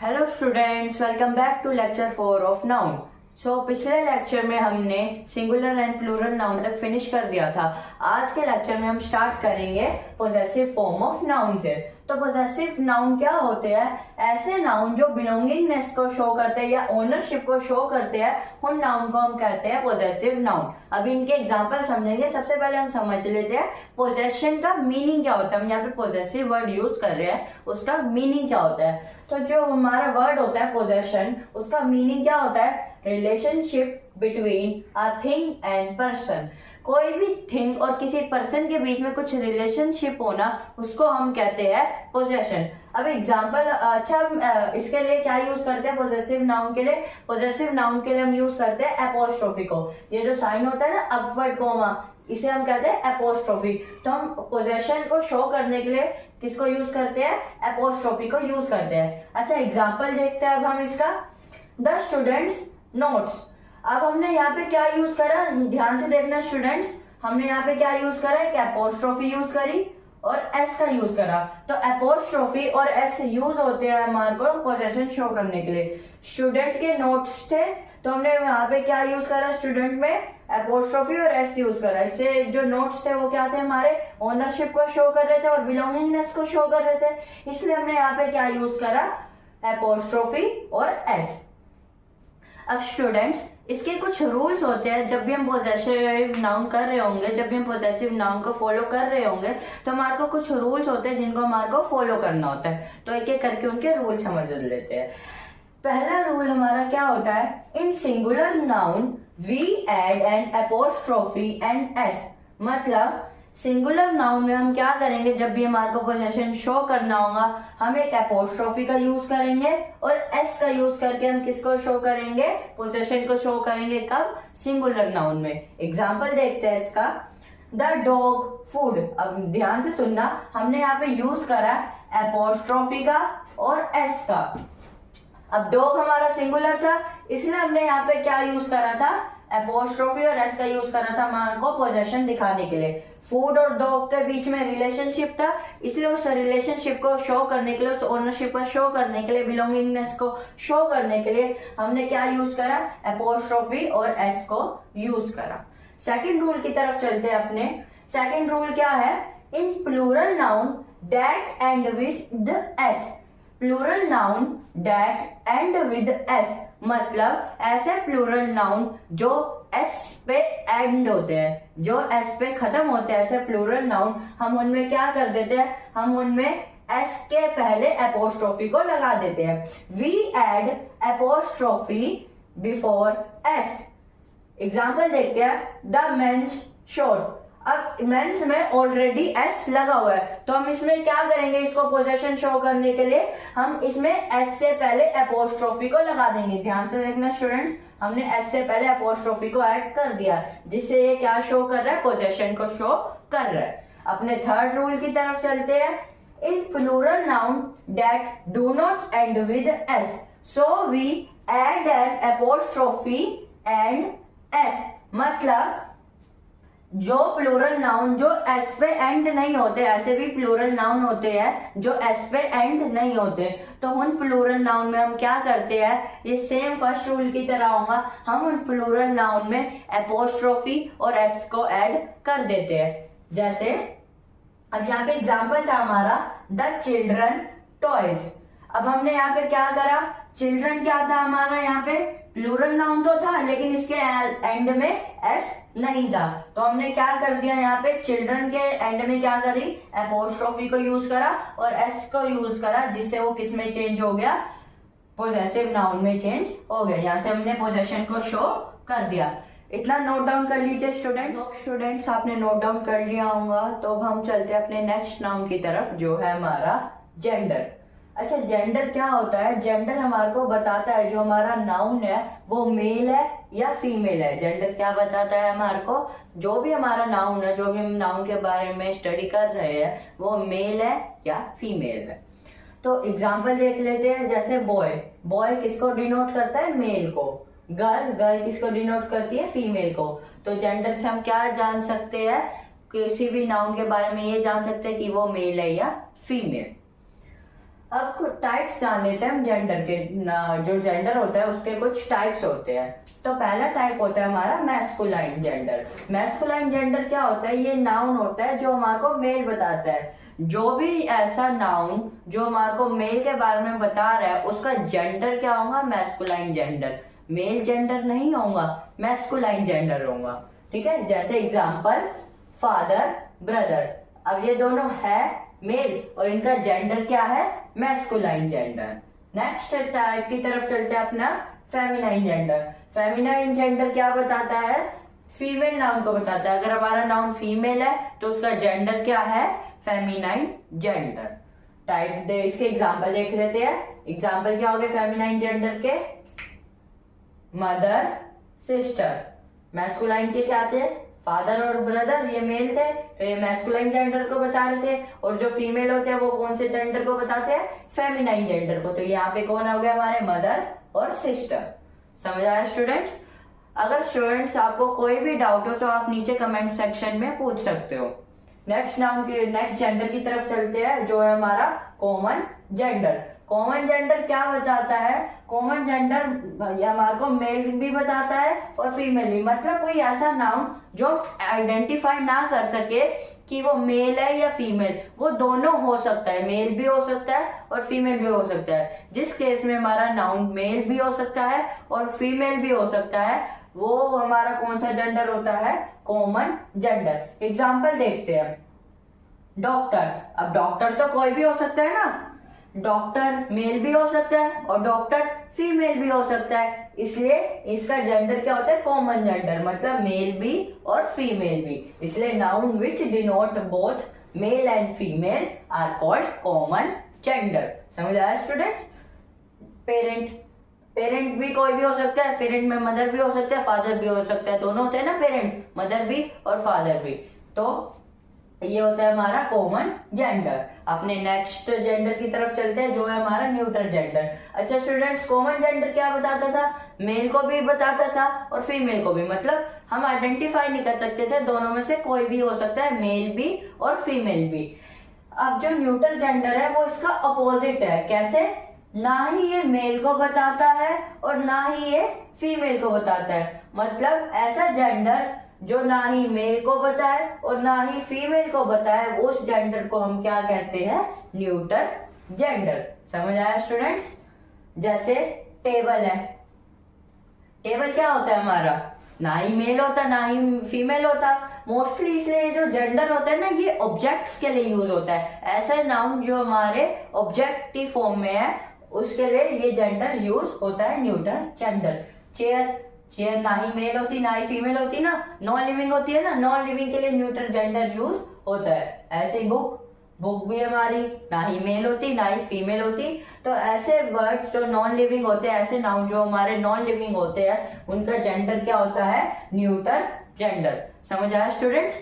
Hello students, welcome back to lecture 4 of noun. पिछले lecture में हमने सिंगुलर एंड प्लूरल नाउन तक finish कर दिया था। आज के लेक्चर में हम स्टार्ट करेंगे पोजेसिव फॉर्म ऑफ नाउन से। तो पोजेसिव नाउन क्या होते हैं? ऐसे नाउन जो बिलोंगिंगनेस को शो करते हैं या ओनरशिप को शो करते हैं, उन नाउन को हम कहते हैं पोजेसिव नाउन। अभी इनके एग्जांपल समझेंगे। सबसे पहले हम समझ लेते हैं पोजेशन का मीनिंग क्या होता है। हम यहाँ पे पोजेसिव वर्ड यूज कर रहे हैं, उसका मीनिंग क्या होता है। तो जो हमारा वर्ड होता है पोजेशन, उसका मीनिंग क्या होता है? Relationship between a thing and person. कोई भी थिंग और किसी पर्सन के बीच में कुछ रिलेशनशिप होना, उसको हम कहते हैं पोजेशन। अब एग्जांपल, अच्छा इसके लिए क्या यूज करते हैं पोजेसिव नाउन के लिए? पोजेसिव नाउन के लिए हम यूज करते हैं एपोस्ट्रोफी को। ये जो साइन होता है ना, अपवर्ड कोमा, इसे हम कहते हैं एपोस्ट्रोफी। तो हम पोजेशन को शो करने के लिए किसको यूज करते हैं? एपोस्ट्रोफी को यूज करते हैं। अच्छा एग्जांपल देखते हैं अब हम इसका। The students notes. अब हमने यहाँ पे क्या यूज करा, ध्यान से देखना स्टूडेंट्स। हमने यहाँ पे क्या यूज करा? एक एपोस्ट्रोफी यूज करी और एस का यूज करा। तो एपोस्ट्रोफी और एस यूज होते हैं हमारे को पोजेशन शो करने के लिए। स्टूडेंट के नोट्स थे, तो हमने यहाँ पे क्या यूज करा? स्टूडेंट में एपोस्ट्रोफी और एस यूज करा। इससे जो नोट्स थे वो क्या थे? हमारे ओनरशिप को शो कर रहे थे और बिलोंगिंगनेस को शो कर रहे थे। इसलिए हमने यहाँ पे क्या यूज करा? एपोस्ट्रोफी और एस। अब स्टूडेंट्स, इसके कुछ रूल्स होते हैं। जब भी हम पोजेसिव नाउन कर रहे होंगे, जब भी हम पोजेसिव नाउन को फॉलो कर रहे होंगे, तो हमारे को कुछ रूल्स होते हैं जिनको हमारे को फॉलो करना होता है। तो एक एक करके उनके रूल समझ लेते हैं। पहला रूल हमारा क्या होता है? In singular noun we add an apostrophe and S. मतलब सिंगुलर नाउन में हम क्या करेंगे? जब भी हमारे को पोजेशन शो करना होगा, हम एक एपोस्ट्रोफी का यूज करेंगे और एस का यूज करके हम किसको शो करेंगे? पोजेशन को शो करेंगे। कब? सिंगुलर नाउन में। एग्जाम्पल देखते हैं इसका। The dog food. अब ध्यान से सुनना, हमने यहाँ पे यूज करा एपोस्ट्रोफी का और एस का। अब डॉग हमारा सिंगुलर था, इसलिए हमने यहाँ पे क्या यूज करा था? एपोस्ट्रोफी और एस का यूज करा था हमारे को पोजेशन दिखाने के लिए। फूड और डॉग के बीच में रिलेशनशिप था, इसलिए उस रिलेशनशिप को शो करने के लिए, उस ओनरशिप को शो करने के लिए, बिलोंगिंगनेस को शो करने के लिए हमने क्या यूज करा? एपोस्ट्रोफी और एस को यूज करा। सेकंड रूल की तरफ चलते हैं अपने। सेकंड रूल क्या है? In plural noun that end with S. Plural noun that end with S, मतलब ऐसे प्लूरल नाउन जो एस पे एंड होते हैं, जो एस पे खत्म होते हैं, ऐसे प्लूरल नाउन हम उनमें क्या कर देते हैं? हम उनमें एस के पहले एपोस्ट्रोफी को लगा देते हैं। We add apostrophe before S. Example देखते हैं। The men's shot. अब मेंस में ऑलरेडी एस लगा हुआ है, तो हम इसमें क्या करेंगे? इसको पोजेशन शो करने के लिए हम इसमें एस से पहले एपोस्ट्रोफी को लगा देंगे। ध्यान से देखना स्टूडेंट्स, हमने एस से पहले एपोस्ट्रोफी को ऐड कर दिया, जिससे ये क्या शो कर रहा है? पोजेशन को शो कर रहा है। अपने थर्ड रूल की तरफ चलते हैं। In plural noun that do not end with S, so we add an apostrophe and S. मतलब जो प्लूरल नाउन जो एस पे एंड नहीं होते, ऐसे भी प्लूरल नाउन होते हैं जो एस पे एंड नहीं होते, तो उन प्लूरल नाउन में हम क्या करते हैं? ये सेम फर्स्ट रूल की तरह होगा। हम उन प्लूरल नाउन में एपोस्ट्रोफी और एस को ऐड कर देते हैं। जैसे अब यहाँ पे एग्जाम्पल था हमारा द चिल्ड्रन टॉयज। अब हमने यहाँ पे क्या करा? चिल्ड्रन क्या था हमारा? यहाँ पे प्लूरल नाउन तो था, लेकिन इसके एंड में एस नहीं था, तो हमने क्या कर दिया? यहाँ पे चिल्ड्रन के एंड में क्या करी? एपोस्ट्रोफी को यूज करा और एस को यूज करा, जिससे वो किस में चेंज हो गया? पोजेसिव नाउन में चेंज हो गया। यहाँ से हमने पोजेशन को शो कर दिया। इतना नोट डाउन कर लीजिए स्टूडेंट्स, आपने नोट डाउन कर लिया होगा। तो अब हम चलते हैं अपने नेक्स्ट नाउन की तरफ, जो है हमारा जेंडर। अच्छा, जेंडर क्या होता है? जेंडर हमारे को बताता है जो हमारा नाउन है वो मेल है या फीमेल है। जेंडर क्या बताता है हमारे को? जो भी हमारा नाउन है, जो भी हम नाउन के बारे में स्टडी कर रहे हैं, वो मेल है या फीमेल है। तो एग्जाम्पल देख लेते हैं। जैसे बॉय, बॉय किसको डिनोट करता है? मेल को। गर्ल, गर्ल किसको डिनोट करती है? फीमेल को। तो जेंडर से हम क्या जान सकते हैं? किसी भी नाउन के बारे में ये जान सकते हैं कि वो मेल है या फीमेल। अब कुछ टाइप्स जान लेते हैं हम जेंडर के। जो जेंडर होता है उसके कुछ टाइप्स होते हैं। तो पहला टाइप होता है हमारा मैस्कुलाइन जेंडर। मैस्कुलाइन जेंडर क्या होता है? ये नाउन होता है जो हमारे को मेल बताता है। जो भी ऐसा नाउन जो हमारे को मेल के बारे में बता रहा है उसका जेंडर क्या होगा? Masculine gender. मेल जेंडर नहीं होगा, मैस्कुलाइन जेंडर होगा। ठीक है, जैसे एग्जांपल फादर, ब्रदर। अब ये दोनों है मेल और इनका जेंडर क्या है? Masculine gender. नेक्स्ट टाइप की तरफ चलते हैं अपना फेमिनाइन जेंडर। फेमिनाइन जेंडर क्या बताता है? फीमेल नाउन को बताता है। अगर हमारा नाउन फीमेल है तो उसका जेंडर क्या है? Feminine gender. टाइप इसके एग्जांपल देख लेते हैं। एग्जांपल क्या हो गए फेमिनाइन जेंडर के? Mother, sister. मैस्कुलाइन के क्या थे? फादर और ब्रदर, ये मेल थे तो ये मैस्कुलाइन जेंडर को बता रहे थे। और जो फीमेल होते हैं वो कौन से जेंडर को बताते हैं? फेमिनाइन जेंडर को। तो यहाँ पे कौन हो गया हमारे? मदर और सिस्टर। समझ आया स्टूडेंट्स? अगर स्टूडेंट्स आपको कोई भी डाउट हो तो आप नीचे कमेंट सेक्शन में पूछ सकते हो। नेक्स्ट जेंडर की तरफ चलते हैं जो है हमारा कॉमन जेंडर। कॉमन जेंडर क्या बताता है? कॉमन जेंडर हमारे को मेल भी बताता है और फीमेल भी। मतलब कोई ऐसा नाउन जो आइडेंटिफाई ना कर सके कि वो मेल है या फीमेल, वो दोनों हो सकता है। मेल भी हो सकता है और फीमेल भी हो सकता है। जिस केस में हमारा नाउन मेल भी हो सकता है और फीमेल भी हो सकता है वो हमारा कौन सा जेंडर होता है? Common gender. एग्जाम्पल देखते हैं। डॉक्टर। अब डॉक्टर तो कोई भी हो सकता है ना। डॉक्टर मेल भी हो सकता है और डॉक्टर फीमेल भी हो सकता है, इसलिए इसका जेंडर क्या होता है? Common gender. मतलब मेल भी और फीमेल भी। इसलिए noun which denote both male and female are called common gender. समझ आया स्टूडेंट? पेरेंट। पेरेंट भी कोई भी हो सकता है। पेरेंट में मदर भी हो सकता है, फादर भी हो सकता है। दोनों होते हैं ना पेरेंट, मदर भी और फादर भी। तो ये होता है हमारा कॉमन जेंडर। अपने नेक्स्ट जेंडर की तरफ चलते हैं जो है हमारा न्यूट्रल जेंडर। अच्छा स्टूडेंट्स, कॉमन जेंडर क्या बताता था? मेल को भी बताता था और फीमेल को भी। मतलब हम आइडेंटिफाई नहीं कर सकते थे, दोनों में से कोई भी हो सकता है, मेल भी और फीमेल भी। अब जो न्यूट्रल जेंडर है वो इसका अपोजिट है। कैसे? ना ही ये मेल को बताता है और ना ही ये फीमेल को बताता है। मतलब ऐसा जेंडर जो ना ही मेल को बताए और ना ही फीमेल को बताए, उस जेंडर को हम क्या कहते हैं? Neutral gender. समझ आया स्टूडेंट्स? जैसे टेबल है। टेबल क्या होता है हमारा? ना ही मेल होता ना ही फीमेल होता। मोस्टली इसलिए जो जेंडर होता है ना ये ऑब्जेक्ट्स के लिए यूज होता है। ऐसा नाउन जो हमारे ऑब्जेक्टिव फॉर्म में है उसके लिए ये जेंडर यूज होता है, न्यूट्रल जेंडर। चेयर। चेयर ना ही मेल होती ना ही फीमेल होती ना, नॉन लिविंग होती है ना। नॉन लिविंग के लिए न्यूट्रल जेंडर यूज होता है। ऐसे ही बुक। बुक भी हमारी ना ही मेल होती ना ही फीमेल होती। तो ऐसे वर्ड जो नॉन लिविंग होते हैं, ऐसे नाउन जो हमारे नॉन लिविंग होते हैं, उनका जेंडर क्या होता है? Neutral gender. समझ आया स्टूडेंट्स?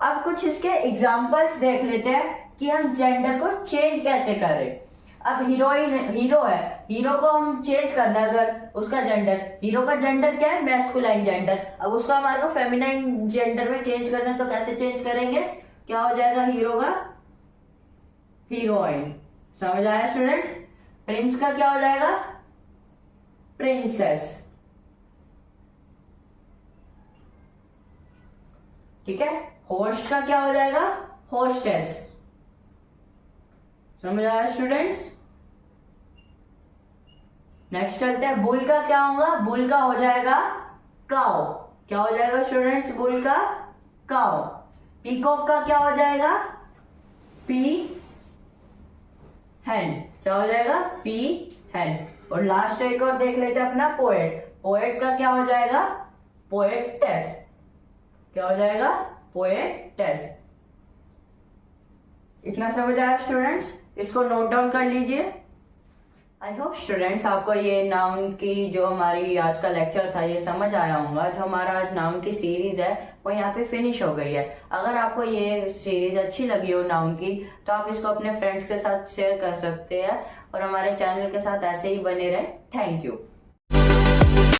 अब कुछ इसके एग्जाम्पल्स देख लेते हैं कि हम जेंडर को चेंज कैसे करें। अब हीरोइन, हीरो है, हीरो को हम चेंज करना है अगर उसका जेंडर, हीरो का जेंडर क्या है? Masculine gender. अब उसका हमारे को फेमिनाइन जेंडर में चेंज करना है तो कैसे चेंज करेंगे? क्या हो जाएगा हीरो का? हीरोइन। समझ आया स्टूडेंट्स? प्रिंस का क्या हो जाएगा? प्रिंसेस। ठीक है। होस्ट का क्या हो जाएगा? होस्टेस। समझ आया स्टूडेंट्स? नेक्स्ट चलते हैं। बुल का क्या होगा? बुल का हो जाएगा काउ। क्या हो जाएगा स्टूडेंट्स? बुल का काउ। पीकॉक का क्या हो जाएगा? पी हैन। क्या हो जाएगा? पी हैन। और लास्ट एक और देख लेते हैं अपना पोएट। पोएट का क्या हो जाएगा? पोएटेस। क्या हो जाएगा? पोएटेस। इतना समझ आया स्टूडेंट्स? इसको नोट डाउन कर लीजिए। आई होप स्टूडेंट्स आपको ये नाउन की जो हमारी आज का लेक्चर था ये समझ आया होगा। जो हमारा आज नाउन की सीरीज है वो यहाँ पे फिनिश हो गई है। अगर आपको ये सीरीज अच्छी लगी हो नाउन की तो आप इसको अपने फ्रेंड्स के साथ शेयर कर सकते हैं और हमारे चैनल के साथ ऐसे ही बने रहे। Thank you.